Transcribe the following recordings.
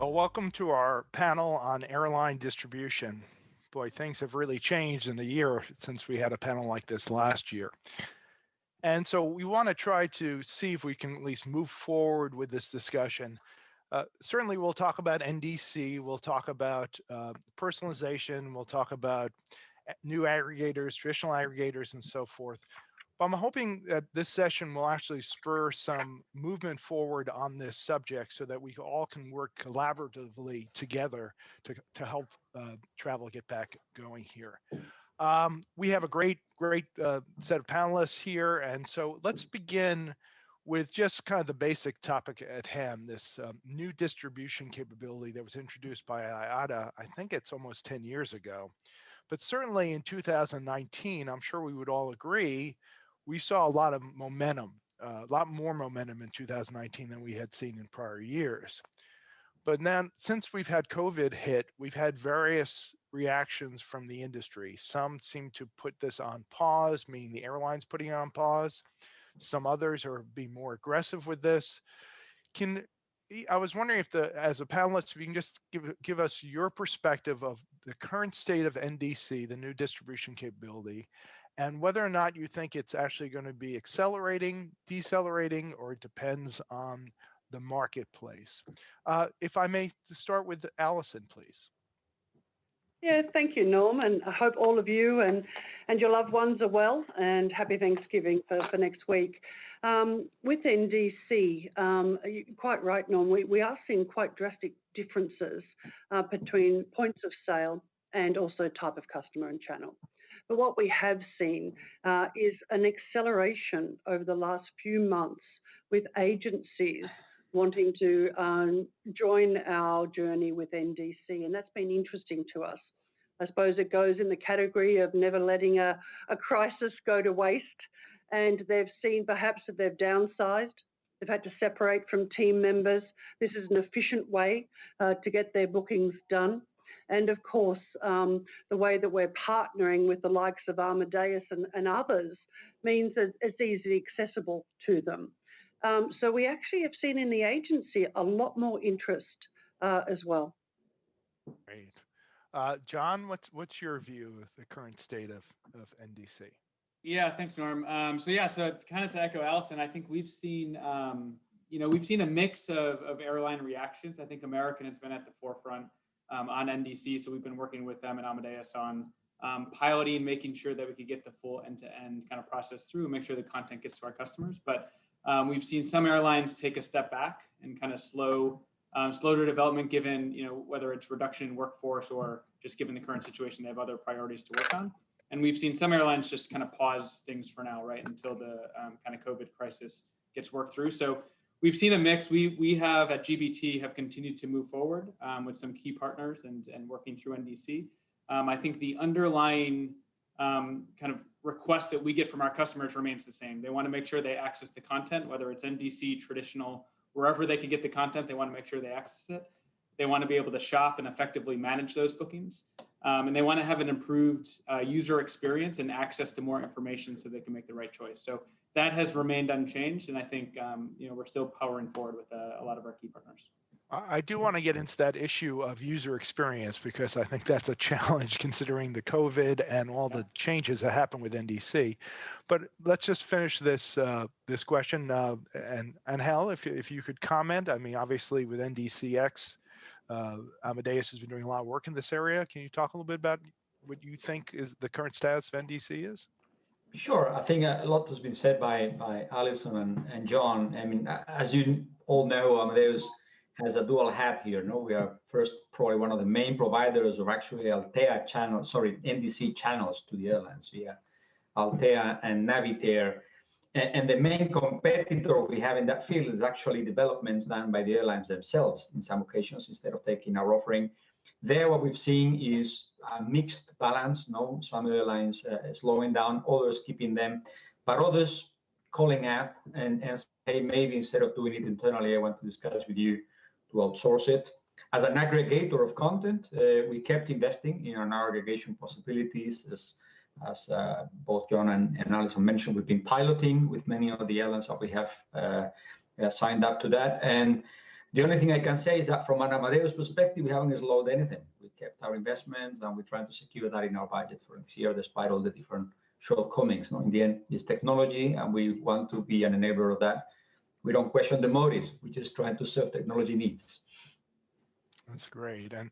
Well, welcome to our panel on airline distribution. Boy, things have really changed in a year since we had a panel like this last year. And so we want to try to see if we can at least move forward with this discussion. Certainly, we'll talk about NDC, we'll talk about personalization, we'll talk about new aggregators, traditional aggregators, and so forth. But I'm hoping that this session will actually spur some movement forward on this subject so that we all can work collaboratively together to help travel get back going here. We have a great set of panelists here. And so let's begin with just kind of the basic topic at hand, this new distribution capability that was introduced by IATA. I think it's almost 10 years ago. But certainly in 2019, I'm sure we would all agree, we saw a lot of momentum, a lot more momentum in 2019 than we had seen in prior years. But then since we've had COVID hit, we've had various reactions from the industry. Some seem to put this on pause, meaning the airlines putting it on pause. Some others are being more aggressive with this. I was wondering if as a panelist, if you can just give us your perspective of the current state of NDC, the new distribution capability, and whether or not you think it's actually going to be accelerating, decelerating, or it depends on the marketplace. If I may start with Alison, please. Yeah, thank you, Norm, and I hope all of you and your loved ones are well, and happy Thanksgiving for next week. With NDC, you're quite right, Norm, we are seeing quite drastic differences between points of sale and also type of customer and channel. But what we have seen is an acceleration over the last few months with agencies wanting to join our journey with NDC, and that's been interesting to us. I suppose it goes in the category of never letting a crisis go to waste, and they've seen perhaps that they've downsized, they've had to separate from team members. This is an efficient way to get their bookings done. And of course, the way that we're partnering with the likes of Amadeus and others means that it's easily accessible to them. So we actually have seen in the agency a lot more interest as well. Great. John, what's your view of the current state of NDC? Yeah, thanks, Norm. So kind of to echo Alison, I think we've seen, we've seen a mix of airline reactions. I think American has been at the forefront on NDC, so we've been working with them and Amadeus on piloting, making sure that we could get the full end-to-end kind of process through, make sure the content gets to our customers. But we've seen some airlines take a step back and kind of slow their development, given whether it's reduction in workforce or just given the current situation, they have other priorities to work on. And we've seen some airlines just kind of pause things for now, right, until the kind of COVID crisis gets worked through. So we've seen a mix. We have at GBT have continued to move forward with some key partners and working through NDC. I think the underlying kind of request that we get from our customers remains the same. They want to make sure they access the content, whether it's NDC, traditional, wherever they can get the content, they want to make sure they access it. They want to be able to shop and effectively manage those bookings. And they want to have an improved user experience and access to more information so they can make the right choice. So that has remained unchanged. And I think, we're still powering forward with a lot of our key partners. I do want to get into that issue of user experience, because I think that's a challenge considering the COVID and all the changes that happen with NDC. But let's just finish this this question. And Hal, if you could comment. I mean, obviously with NDCX, Amadeus has been doing a lot of work in this area. Can you talk a little bit about what you think is the current status of NDC is? Sure. I think a lot has been said by Alison and John. I mean, as you all know, Amadeus has a dual hat here. No, we are first probably one of the main providers of actually NDC channels to the airlines. Yeah, Altea and Navitaire. And the main competitor we have in that field is actually developments done by the airlines themselves in some occasions instead of taking our offering. There, what we've seen is a mixed balance. No, some airlines slowing down, others keeping them, but others calling up and say, maybe instead of doing it internally, I want to discuss with you to outsource it. As an aggregator of content, we kept investing in our aggregation possibilities. As both John and Alison mentioned, we've been piloting with many of the airlines that we have signed up to that. And The only thing I can say is that from an Amadeus perspective, we haven't slowed anything. We kept our investments and we're trying to secure that in our budget for next year, despite all the different shortcomings. In the end, it's technology, and we want to be an enabler of that. We don't question the motives. We're just trying to serve technology needs. That's great. And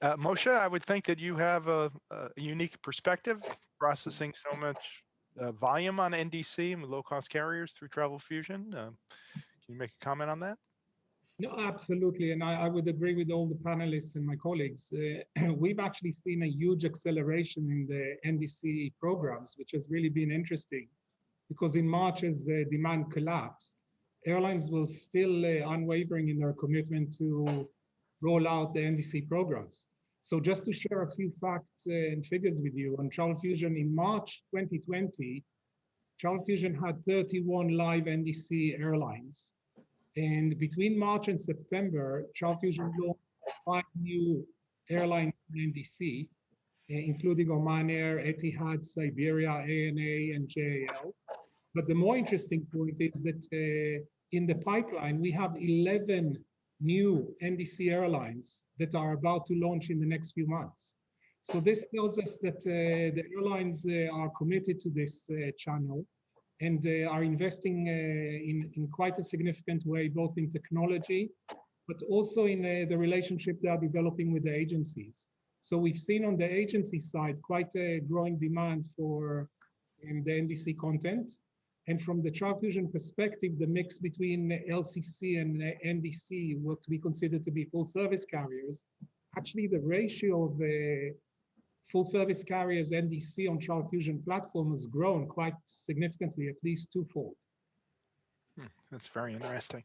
Moshe, I would think that you have a unique perspective, processing so much volume on NDC and low-cost carriers through Travelfusion. Can you make a comment on that? No, absolutely. And I would agree with all the panelists and my colleagues. We've actually seen a huge acceleration in the NDC programs, which has really been interesting, because in March, as demand collapsed, airlines were still unwavering in their commitment to roll out the NDC programs. So just to share a few facts and figures with you, on Travelfusion in March 2020, Travelfusion had 31 live NDC airlines. And between March and September, Travelfusion launched 5 new airlines in NDC, including Oman Air, Etihad, Siberia, ANA, and JAL. But the more interesting point is that in the pipeline, we have 11 new NDC airlines that are about to launch in the next few months. So this tells us that the airlines are committed to this channel, and are investing in quite a significant way, both in technology, but also in the relationship they are developing with the agencies. So we've seen on the agency side quite a growing demand for the NDC content. And from the Travelfusion perspective, the mix between LCC and NDC, what we consider to be full service carriers, actually the ratio of the full service carriers NDC on Travelfusion platform has grown quite significantly, at least twofold. That's very interesting.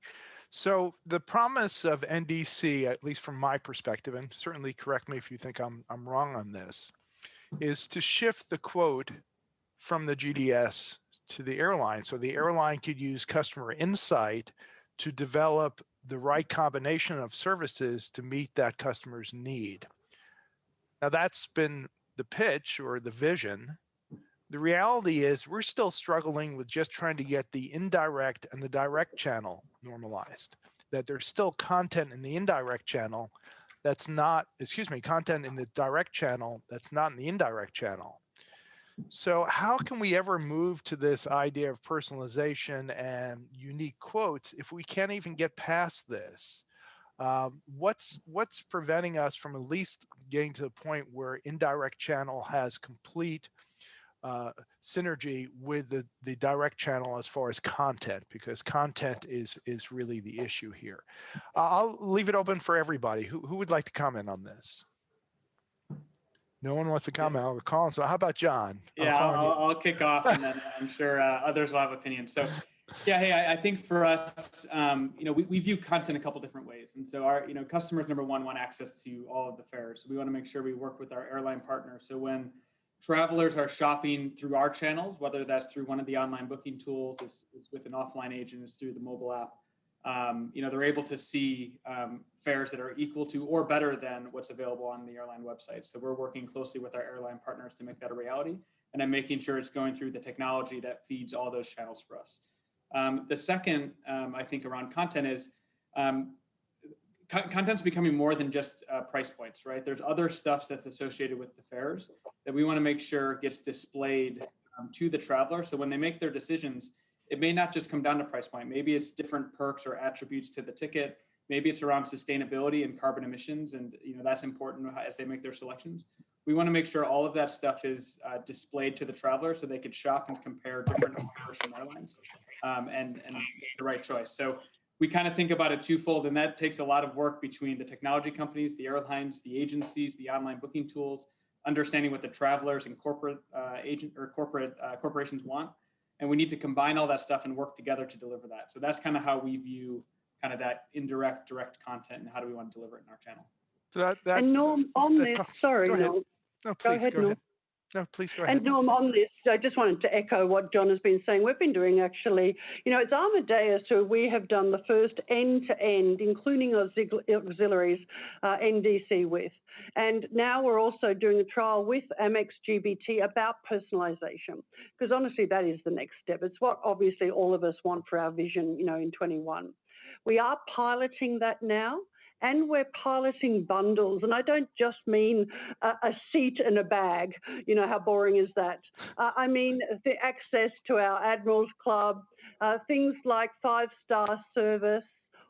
So the promise of NDC, at least from my perspective, and certainly correct me if you think I'm wrong on this, is to shift the quote from the GDS to the airline. So the airline could use customer insight to develop the right combination of services to meet that customer's need. Now that's been the pitch or the vision. The reality is we're still struggling with just trying to get the indirect and the direct channel normalized, that there's still content in the indirect channel that's not, content in the direct channel that's not in the indirect channel. So how can we ever move to this idea of personalization and unique quotes if we can't even get past this? What's preventing us from at least getting to the point where indirect channel has complete synergy with the direct channel as far as content, because content is really the issue here. I'll leave it open for everybody. Who would like to comment on this? No one wants to comment. I'll call. So how about John? Yeah, I'll kick off, and then I'm sure others will have opinions. So yeah, hey, I think for us, we view content a couple different ways. And so our, customers, number one, want access to all of the fares. So we want to make sure we work with our airline partners. So when travelers are shopping through our channels, whether that's through one of the online booking tools, it's with an offline agent, it's through the mobile app, they're able to see fares that are equal to or better than what's available on the airline website. So we're working closely with our airline partners to make that a reality, and then making sure it's going through the technology that feeds all those channels for us. The second, I think, around content is content's becoming more than just price points, right? There's other stuff that's associated with the fares that we want to make sure gets displayed to the traveler. So when they make their decisions, it may not just come down to price point. Maybe it's different perks or attributes to the ticket. Maybe it's around sustainability and carbon emissions, and that's important as they make their selections. We want to make sure all of that stuff is displayed to the traveler so they could shop and compare different offers from airlines and make the right choice. So we kind of think about it twofold, and that takes a lot of work between the technology companies, the airlines, the agencies, the online booking tools, understanding what the travelers and corporate corporations want. And we need to combine all that stuff and work together to deliver that. So that's kind of how we view kind of that indirect, direct content, and how do we want to deliver it in our channel. So that and Norm, on this, sorry, Norm. No, please go ahead. No, please go ahead. And Norm, on this, I just wanted to echo what John has been saying. We've been doing actually, it's Amadeus who we have done the first end-to-end, including auxiliaries, NDC with. And now we're also doing a trial with Amex GBT about personalisation, because honestly, that is the next step. It's what obviously all of us want for our vision, in 21. We are piloting that now. And we're piloting bundles. And I don't just mean a seat and a bag. You know, how boring is that? I mean the access to our Admirals Club, things like 5-star service,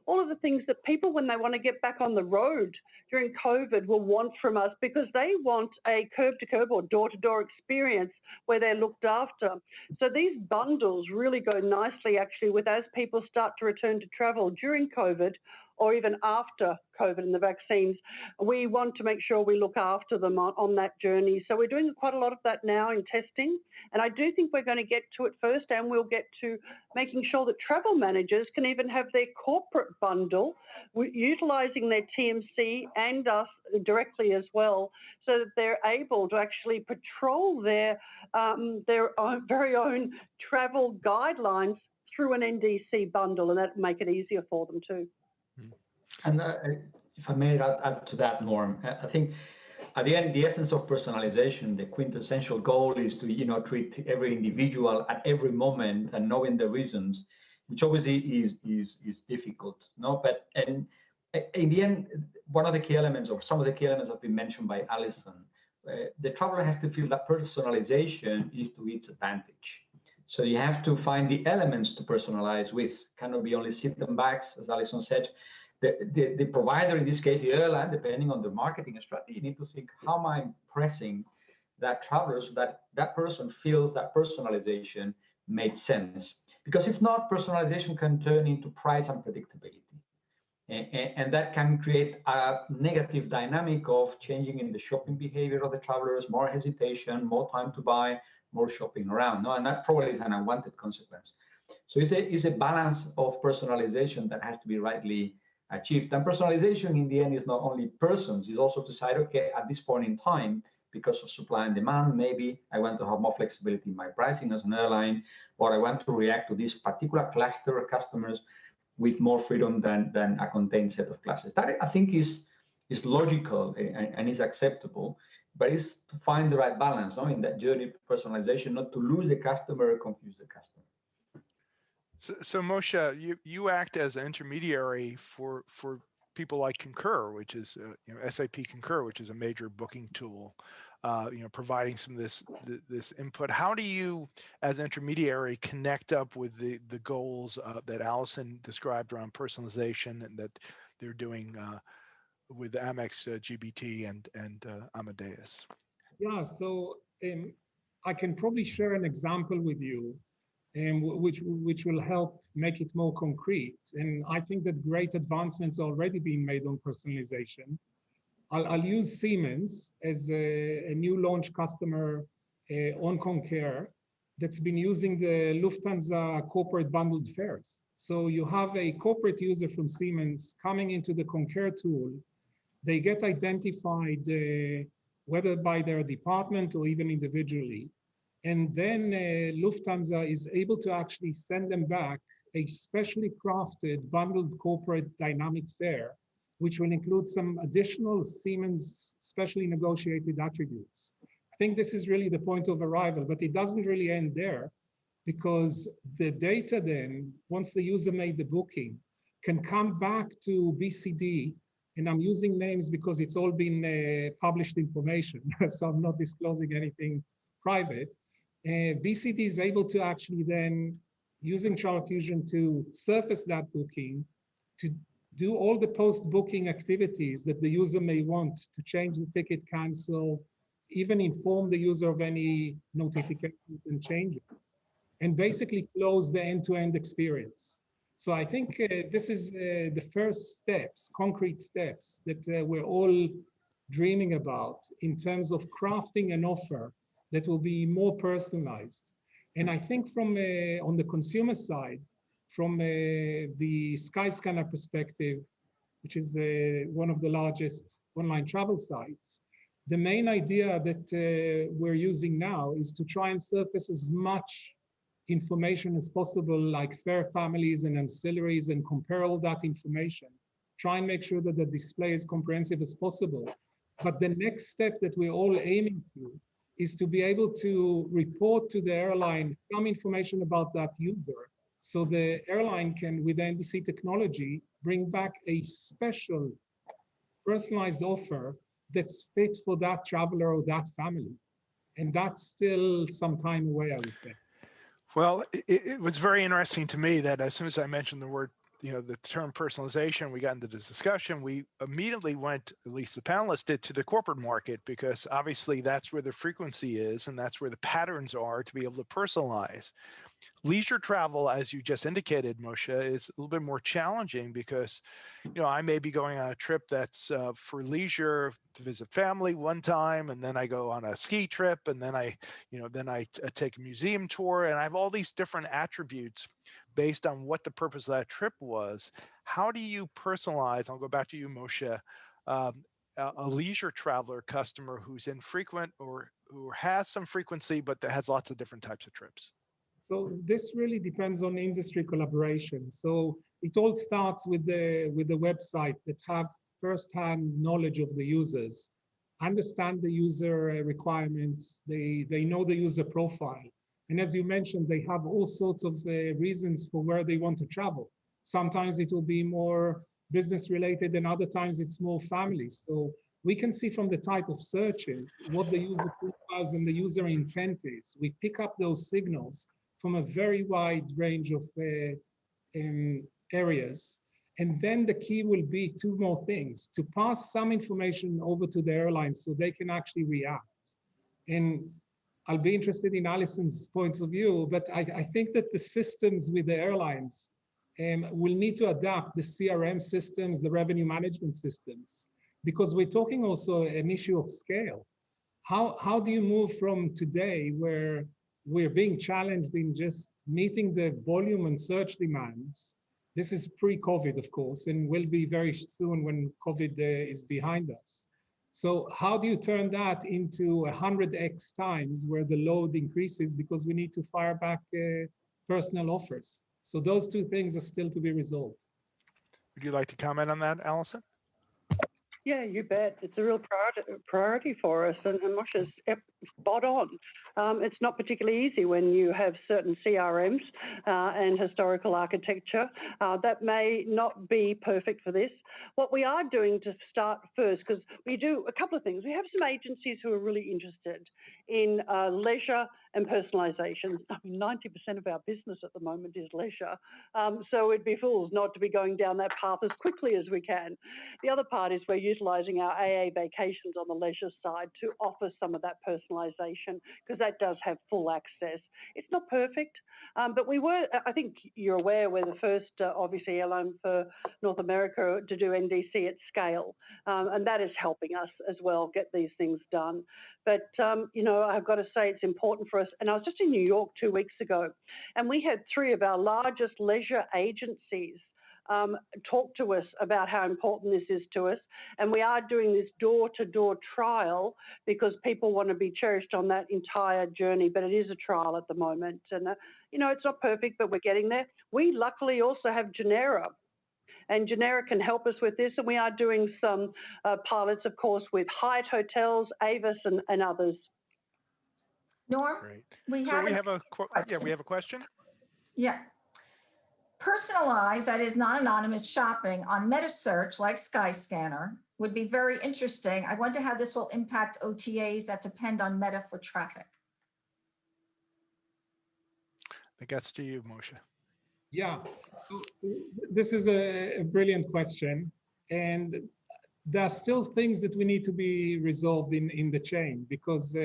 all of the things that people, when they want to get back on the road during COVID, will want from us, because they want a curb-to-curb or door-to-door experience where they're looked after. So these bundles really go nicely, actually, with as people start to return to travel during COVID, or even after COVID and the vaccines. We want to make sure we look after them on that journey. So we're doing quite a lot of that now in testing. And I do think we're going to get to it first, and we'll get to making sure that travel managers can even have their corporate bundle, utilising their TMC and us directly as well, so that they're able to actually patrol their very own travel guidelines through an NDC bundle, and that make it easier for them too. And if I may add to that, Norm, I think at the end, the essence of personalization, the quintessential goal is to, treat every individual at every moment and knowing the reasons, which obviously is difficult. No, but and in the end, one of the key elements, or some of the key elements, have been mentioned by Alison. The traveler has to feel that personalization is to its advantage. So you have to find the elements to personalize with. Cannot be only sit and bags, as Alison said. The provider, in this case, the airline, depending on the marketing strategy, you need to think, how am I pressing that traveler so that that person feels that personalization made sense? Because if not, personalization can turn into price unpredictability. And that can create a negative dynamic of changing in the shopping behavior of the travelers, more hesitation, more time to buy, more shopping around. No? And that probably is an unwanted consequence. So it's a balance of personalization that has to be rightly achieved. And personalization in the end is not only persons, it's also to decide, okay, at this point in time, because of supply and demand, maybe I want to have more flexibility in my pricing as an airline, or I want to react to this particular cluster of customers with more freedom than a contained set of classes. That, I think, is logical and is acceptable, but it's to find the right balance, in that journey of personalization, not to lose the customer or confuse the customer. So Moshe, you act as an intermediary for people like Concur, which is SAP Concur, which is a major booking tool, providing some of this input. How do you, as an intermediary, connect up with the goals that Alison described around personalization and that they're doing with Amex GBT and Amadeus? Yeah, so I can probably share an example with you, which will help make it more concrete. And I think that great advancements are already being made on personalization. I'll use Siemens as a new launch customer on Concur that's been using the Lufthansa corporate bundled fares. So you have a corporate user from Siemens coming into the Concur tool. They get identified whether by their department or even individually. And then Lufthansa is able to actually send them back a specially crafted bundled corporate dynamic fare, which will include some additional Siemens specially negotiated attributes. I think this is really the point of arrival, but it doesn't really end there, because the data then, once the user made the booking, can come back to BCD, and I'm using names because it's all been published information, so I'm not disclosing anything private. BCD is able to actually then, using Travelfusion, to surface that booking, to do all the post-booking activities that the user may want, to change the ticket, cancel, even inform the user of any notifications and changes, and basically close the end-to-end experience. So I think this is the first steps, concrete steps that we're all dreaming about in terms of crafting an offer that will be more personalized. And I think from on the consumer side, from the Skyscanner perspective, which is one of the largest online travel sites, the main idea that we're using now is to try and surface as much information as possible, like fare families and ancillaries, and compare all that information. Try and make sure that the display is comprehensive as possible. But the next step that we're all aiming to is to be able to report to the airline some information about that user, So the airline can, with the NDC technology, bring back a special personalized offer that's fit for that traveler or that family. And that's still some time away, I would say. Well, it was very interesting to me that as soon as I mentioned the word, the term personalization, we got into this discussion, we immediately went, at least the panelists did, to the corporate market, because obviously that's where the frequency is and that's where the patterns are to be able to personalize. Leisure travel, as you just indicated, Moshe, is a little bit more challenging because, I may be going on a trip that's for leisure to visit family one time, and then I go on a ski trip, and then I take a museum tour, and I have all these different attributes based on what the purpose of that trip was. How do you personalize? I'll go back to you, Moshe. A leisure traveler customer who's infrequent or who has some frequency, but that has lots of different types of trips. So this really depends on industry collaboration. So it all starts with the website that have first-hand knowledge of the users, understand the user requirements, they know the user profile. And as you mentioned, they have all sorts of reasons for where they want to travel. Sometimes it will be more business related, and other times it's more family. So we can see from the type of searches what the user profiles and the user intent is. We pick up those signals from a very wide range of areas. And then the key will be two more things: to pass some information over to the airlines so they can actually react. And I'll be interested in Alison's point of view, but I think that the systems with the airlines will need to adapt the CRM systems, the revenue management systems, because we're talking also an issue of scale. How do you move from today, where we're being challenged in just meeting the volume and search demands? This is pre-COVID, of course, and will be very soon when COVID is behind us. So how do you turn that into 100x times where the load increases because we need to fire back personal offers? So those two things are still to be resolved. Would you like to comment on that, Alison? Yeah, you bet. It's a real priority for us, and Moshe's spot on. It's not particularly easy when you have certain CRMs and historical architecture that may not be perfect for this. What we are doing to start first, because we do a couple of things. We have some agencies who are really interested in leisure and personalization. I mean, 90% of our business at the moment is leisure. So we'd be fools not to be going down that path as quickly as we can. The other part is we're utilising our AA vacations on the leisure side to offer some of that personalisation, because that does have full access. It's not perfect, but we were, I think you're aware, we're the first, obviously, airline for North America to do NDC at scale, and that is helping us as well get these things done. But, I've got to say it's important for us. And I was just in New York 2 weeks ago, and we had 3 of our largest leisure agencies talk to us about how important this is to us. And we are doing this door-to-door trial because people want to be cherished on that entire journey, but it is a trial at the moment. And, it's not perfect, but we're getting there. We luckily also have Genera. And Genera can help us with this, and we are doing some pilots, of course, with Hyatt Hotels, Avis, and others. Norm, Great. we So have we a have a question. Yeah, we have a question. Yeah. Personalized, that is not anonymous shopping on meta search like Skyscanner would be very interesting. I wonder how this will impact OTAs that depend on Meta for traffic. I think that's to you, Moshe. Yeah, this is a brilliant question. And there are still things that we need to be resolved in the chain, because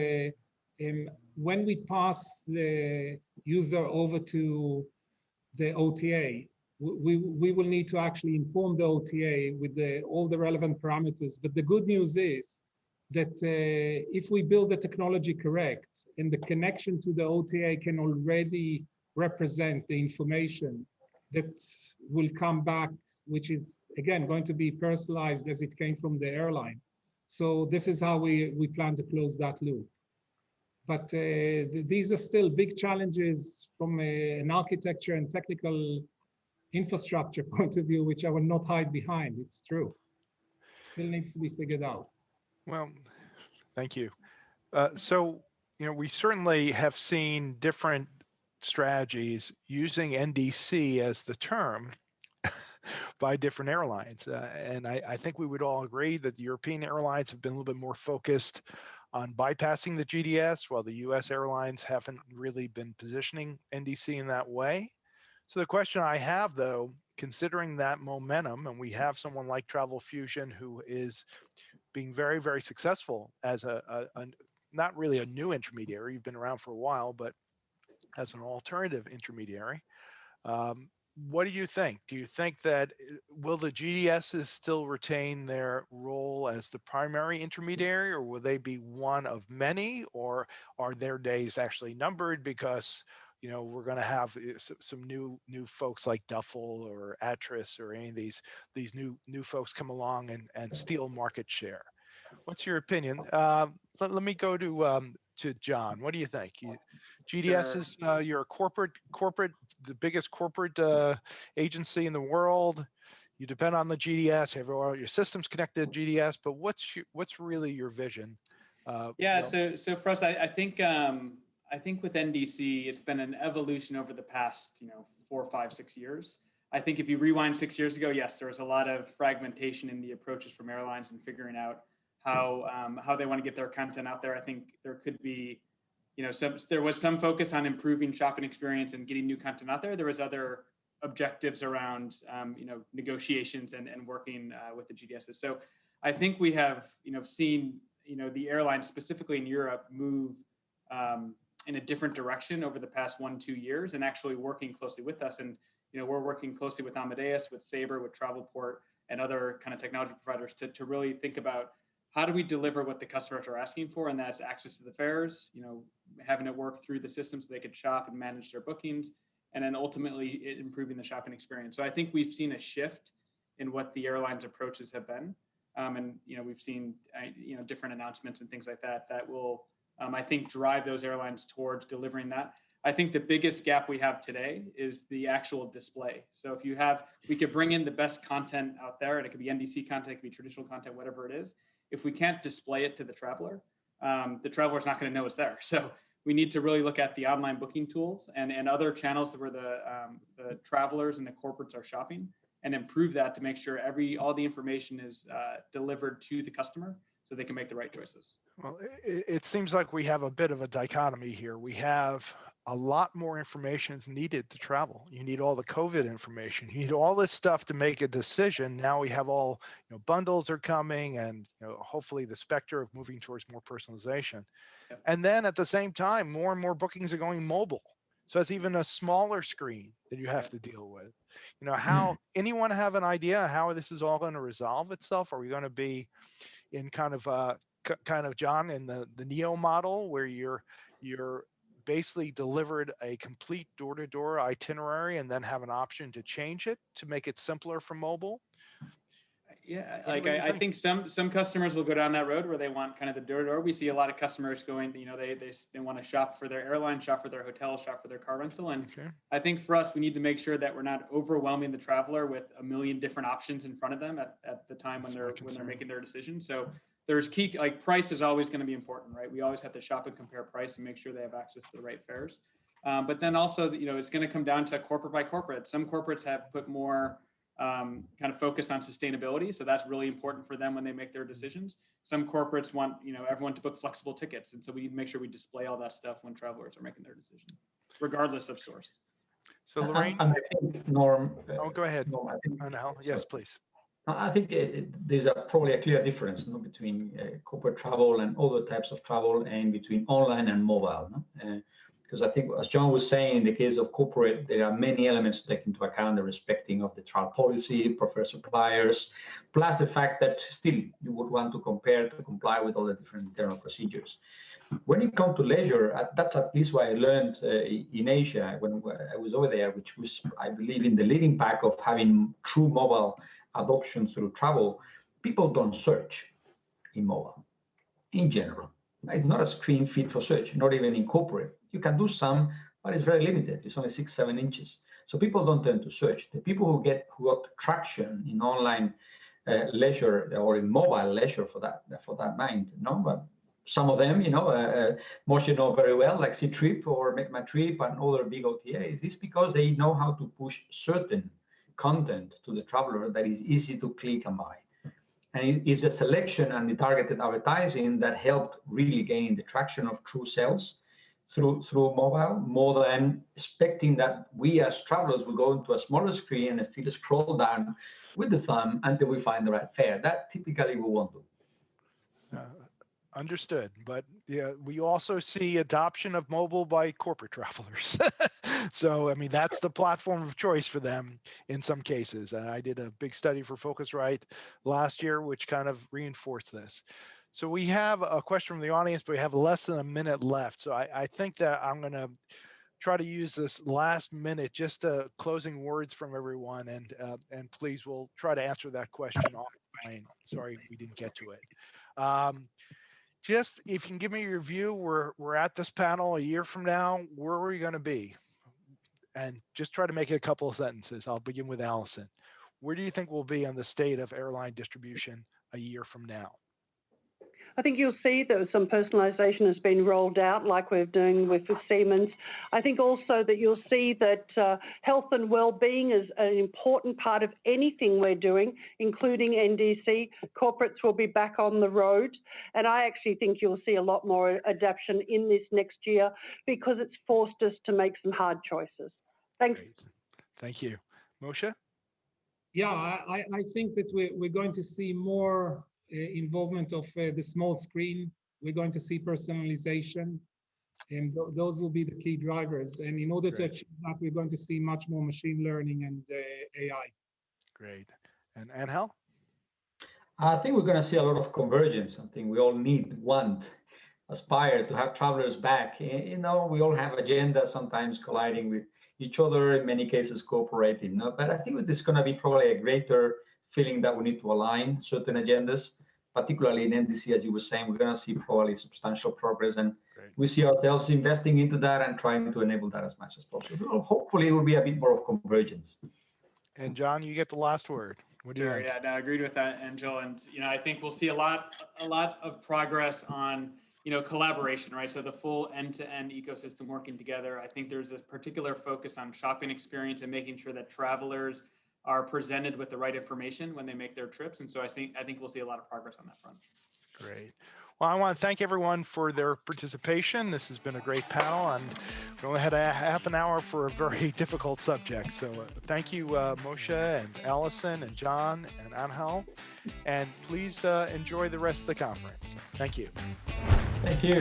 when we pass the user over to the OTA, we will need to actually inform the OTA with all the relevant parameters. But the good news is that if we build the technology correct and the connection to the OTA can already represent the information that will come back, which is, again, going to be personalized as it came from the airline. So this is how we plan to close that loop. But these are still big challenges from an architecture and technical infrastructure point of view, which I will not hide behind. It's true. Still needs to be figured out. Well, thank you. So, we certainly have seen different strategies using NDC as the term by different airlines. And I think we would all agree that the European airlines have been a little bit more focused on bypassing the GDS, while the US airlines haven't really been positioning NDC in that way. So the question I have, though, considering that momentum, and we have someone like Travelfusion who is being very, very successful as a not really a new intermediary, you've been around for a while, but as an alternative intermediary. What do you think? Do you think that will the GDSs still retain their role as the primary intermediary, or will they be one of many, or are their days actually numbered because we're going to have some new folks like Duffel or Atris or any of these new folks come along and steal market share? What's your opinion? Let me go to John. What do you think? GDS is you're a corporate, the biggest corporate agency in the world. You depend on the GDS. You have all your systems connected to GDS. But what's really your vision? So for us, I think with NDC, it's been an evolution over the past 4, 5, 6 years. I think if you rewind 6 years ago, yes, there was a lot of fragmentation in the approaches from airlines and figuring out how they want to get their content out there. I think there could be, there was some focus on improving shopping experience and getting new content out there. There was other objectives around, negotiations and working with the GDSs. So I think we have, seen, the airlines specifically in Europe move in a different direction over the past 1-2 years, and actually working closely with us. And we're working closely with Amadeus, with Sabre, with Travelport, and other kind of technology providers to really think about how do we deliver what the customers are asking for, and that's access to the fares, having it work through the system so they could shop and manage their bookings, and then ultimately improving the shopping experience. So I think we've seen a shift in what the airlines' approaches have been, and we've seen different announcements and things like that will I think drive those airlines towards delivering that. I think the biggest gap we have today is the actual display. So if we could bring in the best content out there, and it could be NDC content, it could be traditional content, whatever it is. If we can't display it to the traveler's not going to know it's there. So we need to really look at the online booking tools and other channels where the travelers and the corporates are shopping, and improve that to make sure all the information is delivered to the customer so they can make the right choices. Well, it seems like we have a bit of a dichotomy here. We have a lot more information is needed to travel. You need all the COVID information. You need all this stuff to make a decision. Now we have all, bundles are coming, and hopefully the specter of moving towards more personalization. Yep. And then at the same time, more and more bookings are going mobile. So it's even a smaller screen that you have to deal with. How anyone have an idea how this is all going to resolve itself? Are we going to be in kind of John in the Neo model where you're basically delivered a complete door-to-door itinerary and then have an option to change it to make it simpler for mobile? Yeah, I think some customers will go down that road where they want kind of the door-to-door. We see a lot of customers going, they want to shop for their airline, shop for their hotel, shop for their car rental. And okay. I think for us, we need to make sure that we're not overwhelming the traveler with a million different options in front of them at the time when they're making their decision. So there's key, like price is always going to be important, right? We always have to shop and compare price and make sure they have access to the right fares. But then also, it's going to come down to corporate by corporate. Some corporates have put more kind of focus on sustainability. So that's really important for them when they make their decisions. Some corporates want, everyone to book flexible tickets. And so we need to make sure we display all that stuff when travelers are making their decision, regardless of source. So Lorraine? I think, Norm. Go ahead. Norm, yes, please. I think there's probably a clear difference between corporate travel and other types of travel, and between online and mobile. Because I think, as John was saying, in the case of corporate, there are many elements to take into account, the respecting of the travel policy, preferred suppliers, plus the fact that still you would want to comply with all the different internal procedures. When it comes to leisure, that's at least what I learned in Asia when I was over there, which was, I believe, in the leading pack of having true mobile adoption through travel. People don't search in mobile in general. It's not a screen fit for search, not even in corporate. You can do some, but it's very limited. It's only 6-7 inches. So people don't tend to search. The people who got traction in online leisure, or in mobile leisure for that mind, but some of them, Moshe know very well, like C-Trip or Make My Trip and other big OTAs, is because they know how to push certain content to the traveler that is easy to click and buy. And it's the selection and the targeted advertising that helped really gain the traction of true sales through mobile, more than expecting that we as travelers will go into a smaller screen and still scroll down with the thumb until we find the right fare. That typically we won't do. Understood. But yeah, we also see adoption of mobile by corporate travelers. So, I mean, that's the platform of choice for them in some cases. I did a big study for Phocuswright last year, which kind of reinforced this. So we have a question from the audience, but we have less than a minute left. So I think that I'm going to try to use this last minute, just closing words from everyone. And please, we'll try to answer that question offline. Sorry, we didn't get to it. Just if you can give me your view, we're at this panel a year from now, where are we going to be? And just try to make it a couple of sentences. I'll begin with Alison. Where do you think we'll be on the state of airline distribution a year from now? I think you'll see that some personalisation has been rolled out, like we're doing with Siemens. I think also that you'll see that health and well-being is an important part of anything we're doing, including NDC. Corporates will be back on the road. And I actually think you'll see a lot more adaptation in this next year because it's forced us to make some hard choices. Thanks. Great. Thank you. Moshe? Yeah, I think that we're going to see more involvement of the small screen. We're going to see personalization, and those will be the key drivers. And in order to achieve that, we're going to see much more machine learning and AI. Great. And Angel? I think we're going to see a lot of convergence. I think we all aspire to have travelers back. We all have agendas, sometimes colliding with each other, in many cases cooperating. But I think there's going to be probably a greater feeling that we need to align certain agendas, particularly in NDC, as you were saying. We're going to see probably substantial progress, and we see ourselves investing into that and trying to enable that as much as possible. Hopefully, it will be a bit more of convergence. And John, you get the last word. What do you think? Yeah, no, I agreed with that, Angel. And I think we'll see a lot of progress on collaboration, right? So the full end-to-end ecosystem working together. I think there's this particular focus on shopping experience and making sure that travelers are presented with the right information when they make their trips. And so I think we'll see a lot of progress on that front. Great. Well, I want to thank everyone for their participation. This has been a great panel, and we only had a half an hour for a very difficult subject. So thank you, Moshe and Alison and John and Angel. And please enjoy the rest of the conference. Thank you. Thank you.